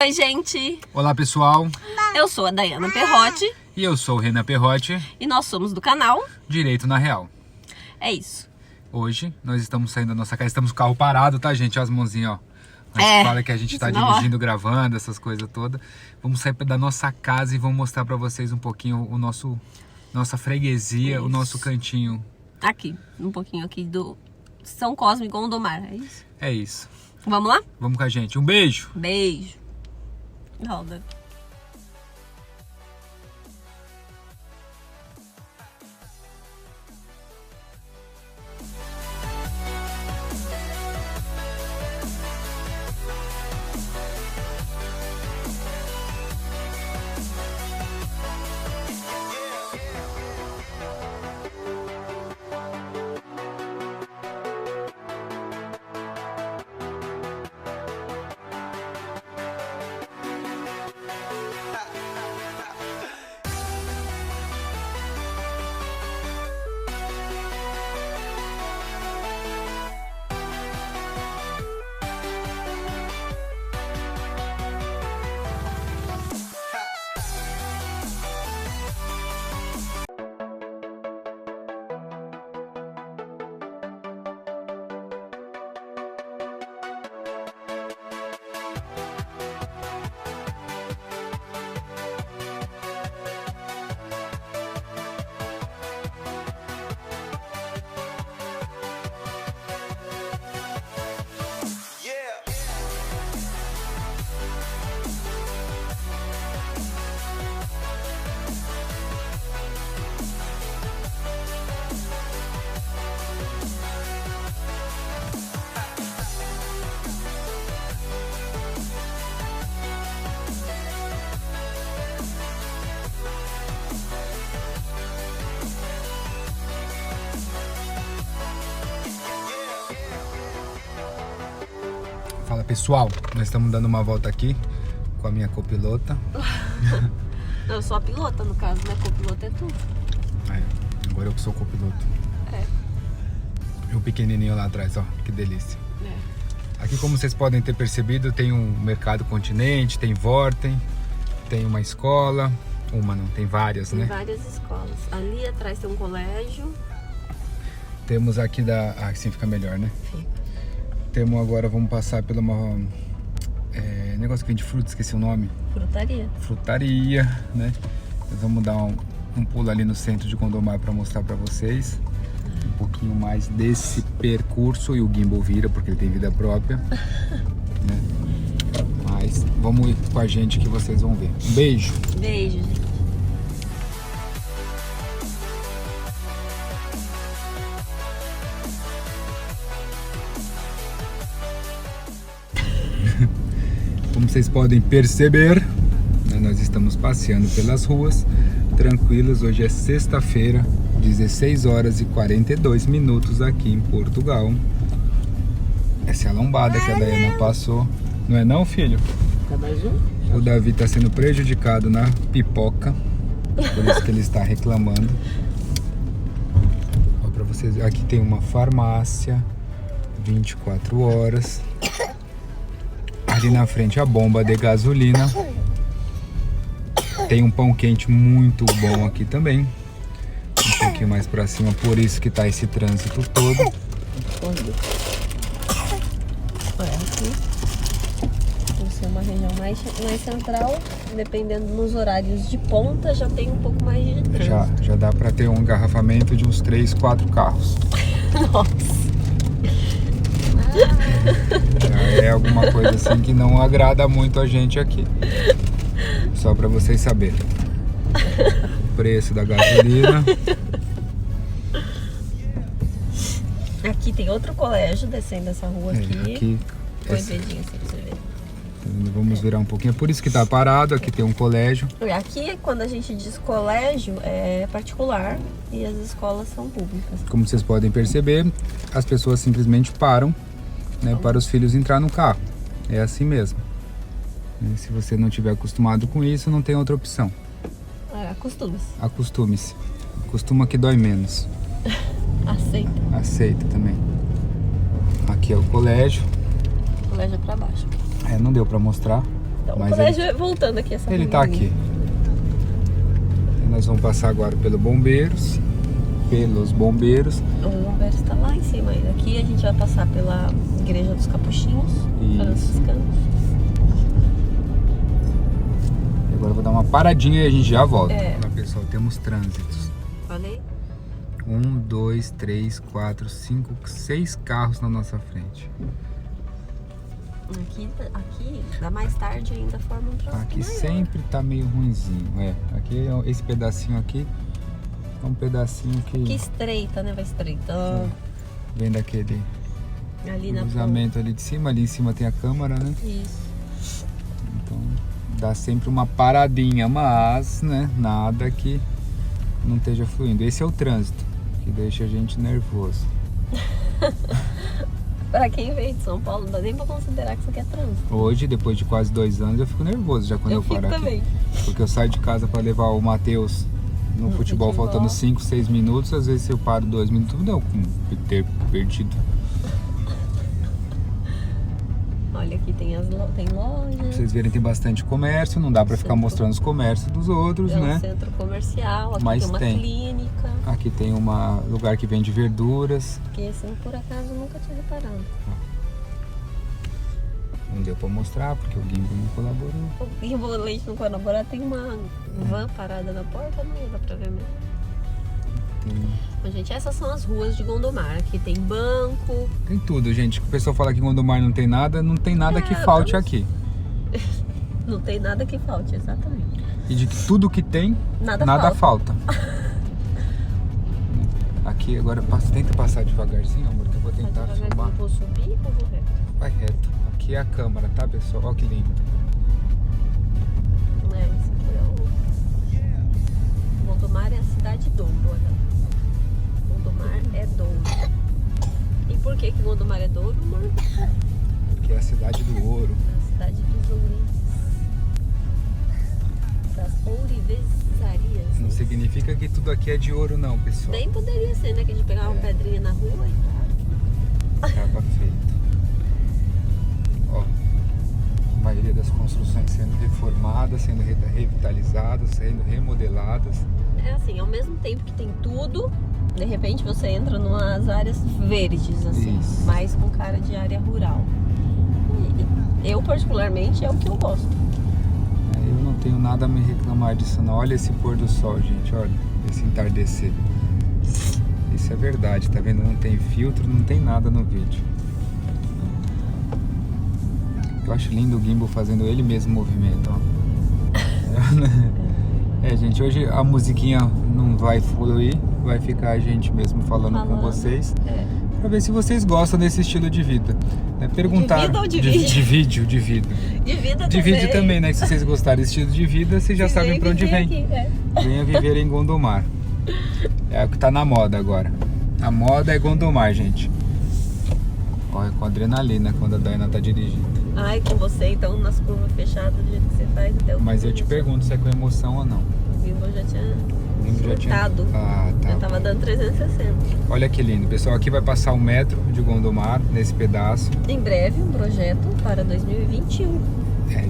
Oi, gente! Olá, pessoal! Eu sou a Dayana Perrotti. E eu sou o Renan Perrotti. E nós somos do canal Direito na Real. É isso. Hoje nós estamos saindo da nossa casa, estamos com o carro parado, tá, gente? Olha as mãozinhas, ó. A gente fala que a gente tá dirigindo, gravando, essas coisas todas. Vamos sair da nossa casa e vamos mostrar pra vocês um pouquinho nossa freguesia, o nosso cantinho. Aqui, um pouquinho aqui do São Cosme e Gondomar, é isso? É isso. Vamos lá? Vamos com a gente. Um beijo! Beijo! Roda. Fala, pessoal, nós estamos dando uma volta aqui com a minha copilota. Eu sou a pilota, no caso, né? Copiloto é tu. Agora eu que sou o copiloto. É. E o pequenininho lá atrás, ó, que delícia. É. Aqui, como vocês podem ter percebido, tem um mercado continente, tem Vorten, tem uma escola, tem várias, Tem né? várias escolas. Ali atrás tem um colégio. Temos aqui assim fica melhor, né? Fica. Temos agora, vamos passar pela negócio que vende fruta, esqueci o nome. Frutaria. Frutaria, né? Nós vamos dar um pulo ali no centro de Gondomar para mostrar para vocês um pouquinho mais desse percurso, e o gimbal vira porque ele tem vida própria, né? Mas vamos ir com a gente que vocês vão ver. Um beijo! Beijo, gente. Como vocês podem perceber, né, nós estamos passeando pelas ruas, tranquilos. Hoje é sexta-feira, 16 horas e 42 minutos aqui em Portugal. Essa é a lombada que a Dayana passou. Não é não, filho? Quer mais um? O Davi está sendo prejudicado na pipoca, por isso que ele está reclamando. Ó, pra vocês, aqui tem uma farmácia, 24 horas. Ali na frente a bomba de gasolina. Tem um pão quente muito bom aqui também. Um pouquinho mais pra cima, por isso que tá esse trânsito todo. Olha, aqui por ser uma região mais central, dependendo nos horários de ponta, já tem um pouco mais de trânsito. Já dá pra ter um engarrafamento de uns 3, 4 carros. Nossa! Já é alguma coisa assim que não agrada muito a gente aqui. Só pra vocês saberem. O preço da gasolina. Aqui tem outro colégio descendo essa rua aqui. Põe o Esse, dedinho assim pra você ver. vamos virar um pouquinho. É por isso que tá parado. Aqui tem um colégio. Aqui, quando a gente diz colégio, é particular e as escolas são públicas. Como vocês podem perceber, as pessoas simplesmente param, né, para os filhos entrar no carro. É assim mesmo. Se você não estiver acostumado com isso, não tem outra opção. Acostume-se. Acostume-se. Acostuma que dói menos. Aceita. Aceita também. Aqui é o colégio. O colégio é pra baixo. Não deu pra mostrar. Então, Mas o colégio, voltando aqui essa Ele tá ruinha. aqui. E nós vamos passar agora pelos bombeiros. Os bombeiros está lá em cima ainda. Aqui a gente vai passar pela Igreja dos Capuchinhos franciscanos. E agora eu vou dar uma paradinha e a gente já volta. É. Olha, pessoal, temos trânsitos. Falei? 1, 2, 3, 4, 5, 6 carros na nossa frente. Aqui dá mais tarde ainda forma um trânsito Aqui maior. sempre tá meio ruinzinho. Aqui, esse pedacinho aqui é um pedacinho Que que estreita, né? Vai estreitando. vem daquele Ali na cruzamento ali de cima. Ali em cima tem a câmara, né? Isso. Então dá sempre uma paradinha, mas, né, nada que não esteja fluindo. Esse é o trânsito que deixa a gente nervoso. Pra quem veio de São Paulo, não dá nem pra considerar que isso aqui é trânsito. Hoje, depois de quase 2 anos, eu fico nervoso já quando eu paro fico aqui. também. Porque eu saio de casa para levar o Matheus no futebol, faltando 5, 6 minutos. Às vezes eu paro 2 minutos, não, com ter perdido. Olha, aqui tem Pra lojas. vocês verem, tem bastante comércio, não dá para ficar mostrando os comércios dos outros, É um né? centro comercial, aqui Mas tem uma tem. clínica. Aqui tem um lugar que vende verduras. Que esse, por acaso, eu nunca tinha reparado. Não deu para mostrar porque o Gimbal não colaborou. O Gimbal Leite no Colaborar tem uma van parada na porta, não dá pra ver mesmo. Bom, gente, essas são as ruas de Gondomar. Aqui tem banco. Tem tudo, gente. O pessoal fala que em Gondomar não tem nada que falte aqui. Não tem nada que falte, exatamente. E de que tudo que tem, nada falta. Aqui agora tenta passar devagarzinho, amor, que eu vou tentar filmar. Vou subir ou vou reto? Vai reto. Aqui é a câmera, tá, pessoal? Olha que lindo. Esse aqui é o... Gondomar é a cidade de Douro, olha. Gondomar é Douro. E por que Gondomar é Douro, amor? Porque é a cidade do ouro. A cidade dos ourinhos. Das ourivezarias. Não significa que tudo aqui é de ouro, não, pessoal. Bem poderia ser, né? Que a gente pegava uma pedrinha na rua e tal. Acaba feito. Ó, a maioria das construções sendo reformadas, sendo revitalizadas, sendo remodeladas. É assim, ao mesmo tempo que tem tudo, de repente você entra numas áreas verdes, assim, Isso. mais com cara de área rural. E eu, particularmente, é o que eu gosto. Eu não tenho nada a me reclamar disso, não. Olha esse pôr do sol, gente, olha, esse entardecer. Isso é verdade, tá vendo? Não tem filtro, não tem nada no vídeo. Eu acho lindo o Gimbal fazendo ele mesmo o movimento, ó. Gente, hoje a musiquinha não vai fluir, vai ficar a gente mesmo falando com vocês. Pra ver se vocês gostam desse estilo de vida. Perguntar. De vida ou de De vídeo? vídeo. De vida de vídeo também, né? Que se vocês gostarem desse estilo de vida, vocês já sabem pra onde vem. Aqui, Venha viver em Gondomar. É o que tá na moda agora. A moda é Gondomar, gente. Olha, com adrenalina quando a Dayana tá dirigindo. Ai, com você então nas curvas fechadas do jeito que você faz até o Mas eu te pergunto se é com emoção ou não. O Gimbal já tinha Já tinha... surtado. tá. Já tava dando 360. Olha que lindo, pessoal. Aqui vai passar o metro de Gondomar nesse pedaço. Em breve, um projeto para 2021.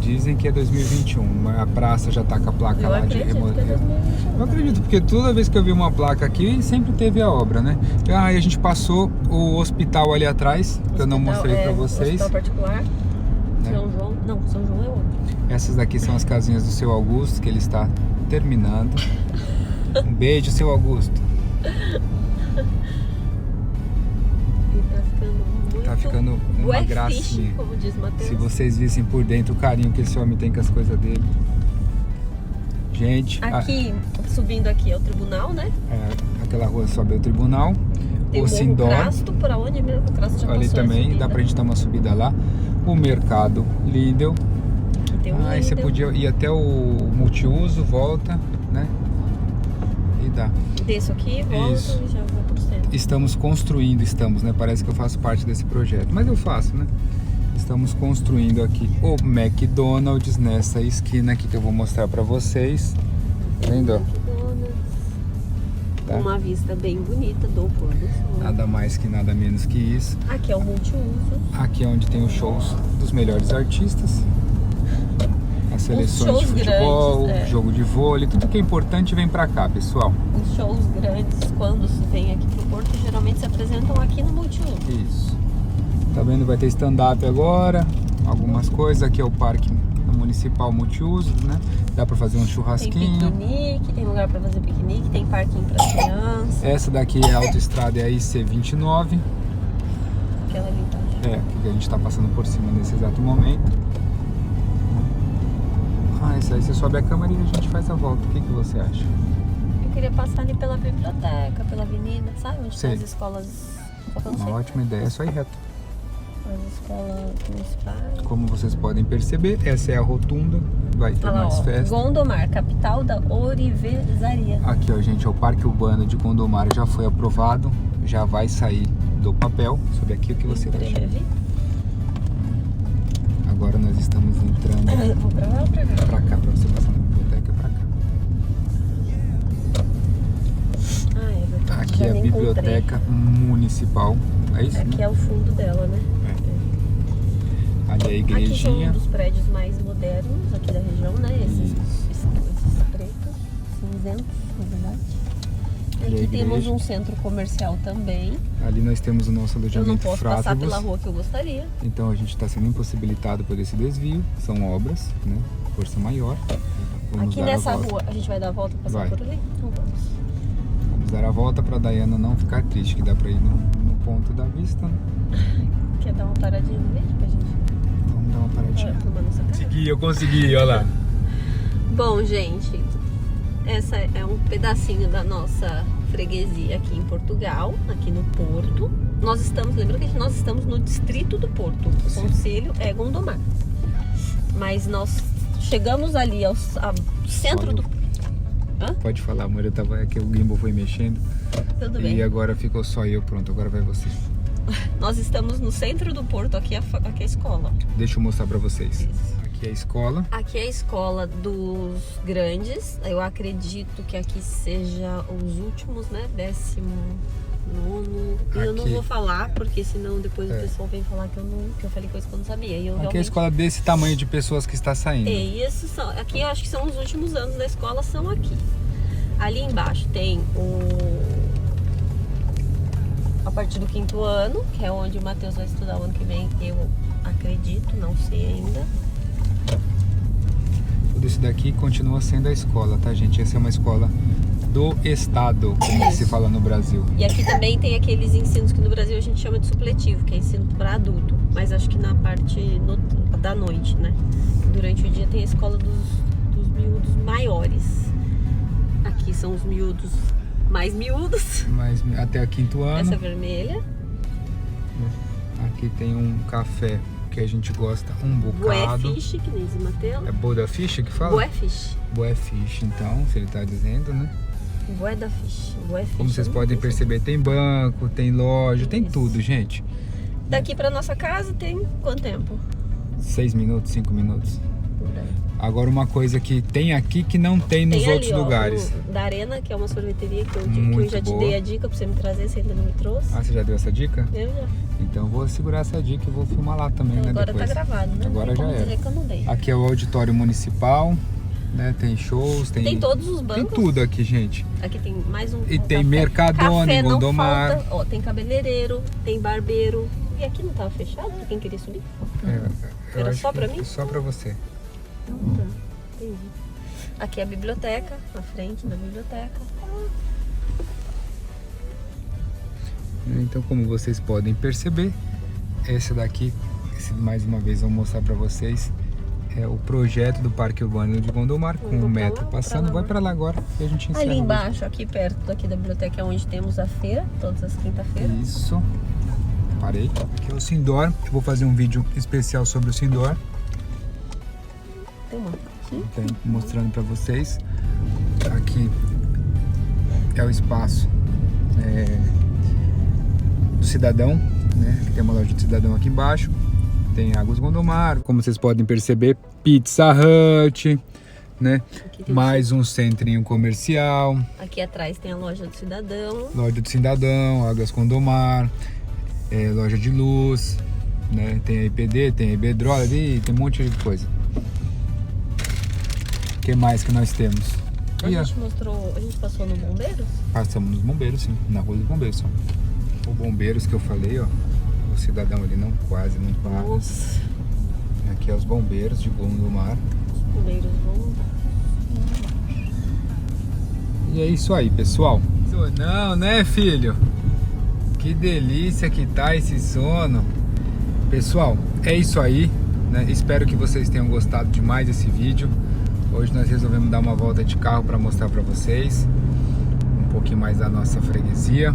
Dizem que é 2021. A praça já tá com a placa Eu lá de acredito que é remodelação. 2021. Eu acredito, porque toda vez que eu vi uma placa aqui, sempre teve a obra, né? E a gente passou o hospital ali atrás, que eu não mostrei pra vocês. Hospital particular. Né? São João. Não, São João é outro. Essas daqui são as casinhas do seu Augusto, que ele está terminando. Um beijo, seu Augusto. E Tá ficando uma gracinha. Como diz Matheus. Se vocês vissem por dentro o carinho que esse homem tem com as coisas dele. Gente, Aqui, subindo aqui é o tribunal, né? aquela rua sobe ao tribunal. Tem o o Morro Sindor. Crasto, por onde mesmo? O Crasto já Ali passou também, essa dá pra gente dar uma subida lá. O mercado Lidl. Aqui tem um Aí você Lidl. podia ir até o multiuso, volta, né? E dá. Desço aqui, volto Isso. e já vou pro centro. Estamos construindo, né? Parece que eu faço parte desse projeto, mas eu faço, né? Estamos construindo aqui o McDonald's nessa esquina aqui que eu vou mostrar pra vocês. Tá vendo? McDonald's. Tá? Uma vista bem bonita do pôr do sol. Nada mais que nada menos que isso. Aqui é o multiuso. Aqui é onde tem os shows dos melhores artistas. seleções de futebol, grandes, jogo de vôlei, tudo que é importante vem pra cá, pessoal. Os shows grandes, quando se vem aqui pro Porto, geralmente se apresentam aqui no Multiuso. Isso. Tá vendo? Vai ter stand-up agora, algumas coisas. Aqui é o Parque Municipal Multiuso, né? Dá pra fazer um churrasquinho. Tem piquenique, tem lugar pra fazer piquenique, tem parquinho pra criança. Essa daqui é a autoestrada, é a IC29. Aquela ali embaixo. Que a gente tá passando por cima nesse exato momento. Isso aí você sobe a câmera e a gente faz a volta. O que você acha? Eu queria passar ali pela biblioteca, pela avenida, sabe? Onde Sei. tem as escolas. Uma ótima ideia, é só ir reto. As escolas municipais. Como vocês podem perceber, essa é a rotunda. Vai ter mais festa. Gondomar, capital da ourivesaria. Aqui, ó, gente, é o Parque Urbano de Gondomar, já foi aprovado, já vai sair do papel. Sobre aqui o que você vai achar. Agora nós estamos entrando. Vou pra lá ou pra cá? Pra cá, pra você passar na biblioteca, pra cá. É verdade. Aqui é a biblioteca municipal. É isso? Aqui né? é o fundo dela, né? Ali é a igrejinha. Aqui são um dos prédios mais modernos aqui da região, né? Esses pretos, cinzentos, na verdade. Aqui temos um centro comercial também. Ali nós temos o nosso alojamento. Eu não posso Frávegos. passar pela rua que eu gostaria. Então a gente está sendo impossibilitado por esse desvio. São obras, né? Força maior. Vamos aqui nessa rua, a gente vai dar a volta e passar por ali? Então vamos. Vamos dar a volta para a Dayana não ficar triste, que dá para ir no ponto da vista, né? Quer dar uma paradinha no vídeo pra gente? Vamos dar uma paradinha. Consegui, eu consegui, olha lá. Bom, gente, essa é um pedacinho da nossa freguesia aqui em Portugal, aqui no Porto. Nós estamos, lembrando que nós estamos no distrito do Porto. O concelho é Gondomar. Mas nós chegamos ali ao centro do... Hã? Pode falar, amor, eu tava aqui, o gimbal foi mexendo. Tudo bem. E agora ficou só eu, pronto, agora vai você. Nós estamos no centro do Porto, aqui é a escola. Deixa eu mostrar pra vocês. Isso. Aqui é a escola. Aqui é a escola dos grandes. Eu acredito que aqui seja os últimos, né? 19º. E eu não vou falar, porque senão depois o pessoal vem falar que eu falei coisa que eu não sabia. E eu aqui é a escola desse tamanho de pessoas que está saindo. Isso são. Aqui eu acho que são os últimos anos da escola, são aqui. Ali embaixo tem a partir do 5º ano, que é onde o Matheus vai estudar o ano que vem, eu acredito, não sei ainda. Tudo isso daqui continua sendo a escola, tá, gente? Essa é uma escola do estado, como se fala no Brasil. E aqui também tem aqueles ensinos que no Brasil a gente chama de supletivo, que é ensino para adulto, mas acho que na parte da noite, né? Durante o dia tem a escola dos miúdos maiores. Aqui são os miúdos mais miúdos. Mas até o 5º ano. Essa vermelha. Aqui tem um café que a gente gosta um bocado. Bué Fish, que nem diz Matheus. É Bué da Fish que fala? Bué Fish. Bué Fish, então, se ele tá dizendo, né? Bué da Fish. Bué Fish. Como vocês podem perceber, tem banco, tem loja, tem tudo, gente. Daqui pra nossa casa tem quanto tempo? 6 minutos, 5 minutos. Por aí. Agora uma coisa que tem aqui que não tem nos outros lugares. Da Arena, que é uma sorveteria que eu já te dei a dica pra você me trazer, você ainda não me trouxe. Ah, você já deu essa dica? Eu já. Então eu vou segurar essa dica e vou filmar lá também, Então, né? agora depois. tá gravado, né? Agora já dizer que eu não dei. Aqui é o auditório municipal, né? Tem shows, tem todos os bancos. Tem tudo aqui, gente. Aqui tem mais um. E tem Mercadona em Gondomar. Falta, ó, tem cabeleireiro, tem barbeiro. E aqui não tava fechado pra quem queria subir? Era só pra mim? Só pra você. Então tá. Entendi. Aqui é a biblioteca, na frente da biblioteca. Então, como vocês podem perceber, essa daqui, mais uma vez, vou mostrar pra vocês, é o projeto do Parque Urbano de Gondomar, com o metro passando. Vai pra lá agora e a gente encerra. Ali embaixo, aqui perto daqui da biblioteca, é onde temos a feira, todas as quinta-feiras. Isso. Parei. Aqui é o Sindor. Eu vou fazer um vídeo especial sobre o Sindor. Tem uma. Então, mostrando para vocês. Aqui é o espaço do cidadão, né? Aqui tem uma loja do cidadão aqui embaixo. Tem Águas Gondomar, como vocês podem perceber, Pizza Hut, né? Mais um centrinho comercial. Aqui atrás tem a loja do cidadão. Loja do cidadão, Águas Gondomar, loja de luz, né? Tem a IPD, tem a Iberdrola, tem um monte de coisa. que mais que nós temos? A gente mostrou, a gente passou no Bombeiros? Passamos nos Bombeiros, sim, na rua dos Bombeiros só. O Bombeiros que eu falei, ó, o cidadão ali quase não para. Nossa. Aqui é os Bombeiros de Gondomar. Os Bombeiros vão... E é isso aí, pessoal. Não, né, filho? Que delícia que tá esse sono. Pessoal, é isso aí, né? Espero que vocês tenham gostado demais desse vídeo. Hoje nós resolvemos dar uma volta de carro para mostrar para vocês um pouquinho mais da nossa freguesia.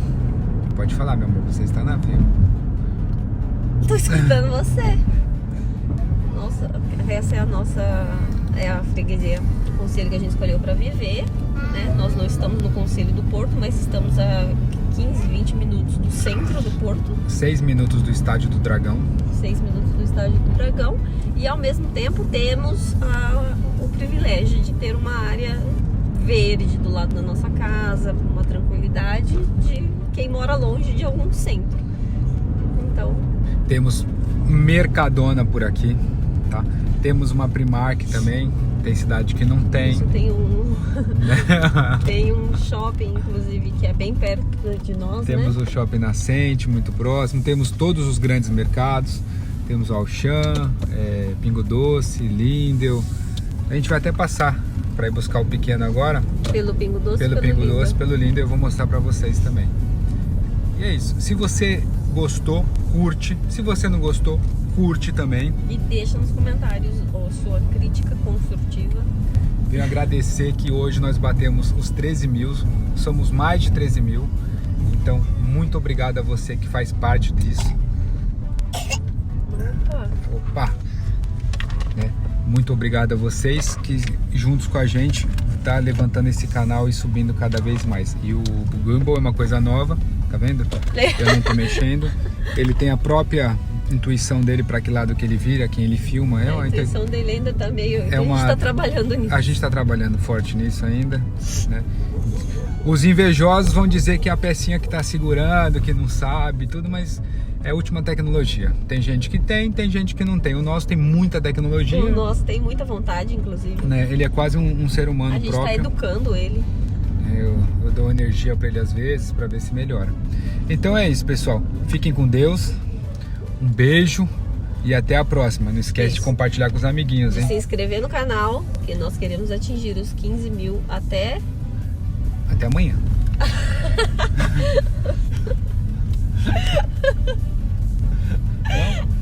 Pode falar, meu amor, você está na fila. Tô escutando você. Nossa, essa é a nossa, é a freguesia, o concelho que a gente escolheu para viver, né? Nós não estamos no concelho do Porto, mas estamos a 15, 20 minutos do centro do Porto. 6 minutos do Estádio do Dragão. 6 minutos do Estádio do Dragão. E ao mesmo tempo temos o privilégio de ter uma área verde do lado da nossa casa, uma tranquilidade de quem mora longe de algum centro. Então... Temos Mercadona por aqui, tá? Temos uma Primark também. Tem cidade que não tem. Isso, tem um shopping, inclusive, que é bem perto de nós, Temos né? o Shopping Nascente, muito próximo. Temos todos os grandes mercados. Temos o Auchan, Pingo Doce, Lidl. A gente vai até passar para ir buscar o pequeno agora. Pelo Pingo Doce, pelo Pingo Doce, pelo Lidl. Eu vou mostrar para vocês também. E é isso. Se você gostou, curte. Se você não gostou, curte também. E deixa nos comentários a sua crítica construtiva. Venho agradecer que hoje nós batemos os 13 mil. Somos mais de 13 mil. Então, muito obrigado a você que faz parte disso. Opa! Né? Muito obrigado a vocês que juntos com a gente tá levantando esse canal e subindo cada vez mais. E o Gimbal é uma coisa nova, tá vendo? Eu não tô mexendo. Ele tem a própria intuição dele para que lado que ele vira, quem ele filma. A intuição dele ainda tá meio... a gente tá trabalhando nisso. A gente tá trabalhando forte nisso ainda, né? Os invejosos vão dizer que é a pecinha que tá segurando, que não sabe, tudo, mas é a última tecnologia. Tem gente que tem gente que não tem. O nosso tem muita tecnologia. O nosso tem muita vontade, inclusive. Né? Ele é quase um ser humano próprio. A gente tá educando ele. Eu dou energia para ele às vezes, para ver se melhora. Então é isso, pessoal. Fiquem com Deus. Um beijo e até a próxima. Não esquece de compartilhar com os amiguinhos, hein? Se inscrever no canal, que nós queremos atingir os 15 mil até amanhã.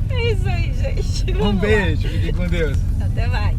É isso aí, gente. Um beijo, fiquem com Deus. Até mais.